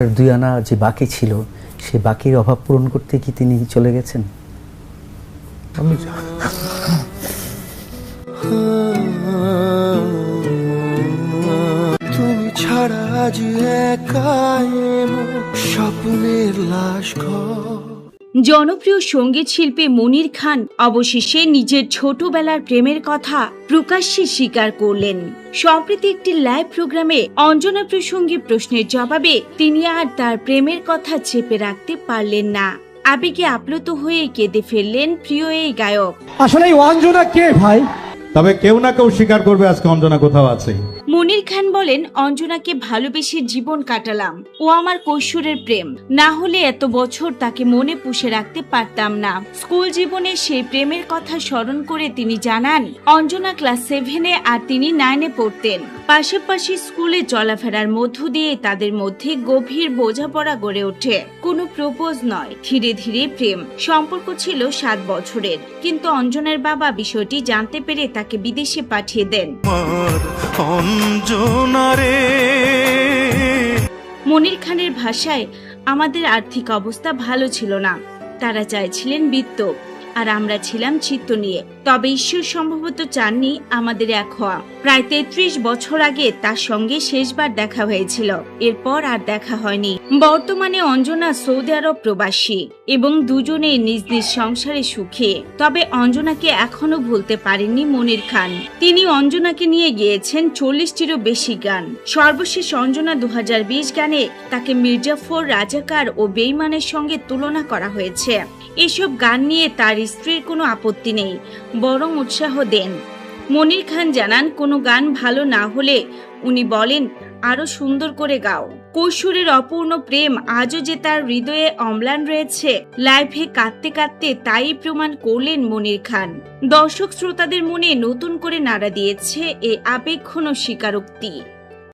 দুই আনা যে বাকি ছিল সে বাকির অভাব পূরণ করতে কি তিনি চলে গেছেন? আমি তুমি ছাড়া আজ একাই স্বপ্নের লাশ ঘর। জনপ্রিয় সঙ্গীত শিল্পী মনির খান অবশেষে নিজের ছোটবেলার প্রেমের কথা প্রকাশ্যে স্বীকার করলেন। সম্প্রতি একটি লাইভ প্রোগ্রামে অঞ্জনা প্রসঙ্গে প্রশ্নের জবাবে তিনি আর তার প্রেমের কথা চেপে রাখতে পারলেন না। আবেগে আপ্লুত হয়ে কেঁদে ফেললেন প্রিয় এই গায়ক। আসলে অঞ্জনা কে ভাই? তবে কেউ না কেউ স্বীকার করবে আজকে অঞ্জনা কোথাও আছে। মনির খান বলেন, অঞ্জনাকে ভালোবেসে জীবন কাটালাম, ও আমার কৈশোরের প্রেম, না হলে এত বছর তাকে মনে পুষে রাখতে পারতাম না। স্কুল জীবনে সেই প্রেমের কথা স্মরণ করে তিনি জানান, অঞ্জনা ক্লাস 7-এ আর তিনি 9-এ পড়তেন। পাশাপাশি স্কুলে চলাফেরার মধ্য দিয়ে তাদের মধ্যে গভীর বোঝাপড়া গড়ে ওঠে। কোনো প্রপোজ নয়, ধীরে ধীরে প্রেম। সম্পর্ক ছিল 7 বছরের, কিন্তু অঞ্জনার বাবা বিষয়টি জানতে পেরে তাকে বিদেশে পাঠিয়ে দেন। মনির খানের ভাষায়, আমাদের আর্থিক অবস্থা ভালো ছিল না, তারা চাইছিলেন বিত্ত, আর আমরা ছিলাম চিত্ত নিয়ে। তবে ঈশ্বর সম্ভবত চাননি আমাদের এক হওয়া। প্রায় 33 বছর আগে তার সঙ্গে শেষবার দেখা হয়েছিল, এরপর আর দেখা হয়নি। বর্তমানে অঞ্জনা সৌদি আরব প্রবাসী এবং দুজনেই নিজ নিজ সংসারে সুখী। তবে অঞ্জনাকে এখনো ভুলতে পারেননি মনির খান। তিনি অঞ্জনাকে নিয়ে গিয়েছেন 40টিরও বেশি গান। সর্বশেষ অঞ্জনা 2020 গানে তাকে মির্জাফর, রাজাকার ও বেঈমানের সঙ্গে তুলনা করা হয়েছে। এসব গান নিয়ে তার স্ত্রীর কোনো আপত্তি নেই, বরং উৎসাহ দেন। মনির খান জানান, কোনো গান ভালো না হলে উনি বলেন, আরো সুন্দর করে গাও। কৈশোরের অপূর্ণ প্রেম আজও যে তার হৃদয়ে অম্লান রয়েছে, লাইভে কাঁদতে কাঁদতে তাই প্রমাণ করলেন মনির খান। দর্শক শ্রোতাদের মনে নতুন করে নাড়া দিয়েছে এই আবেগঘন স্বীকারোক্তি।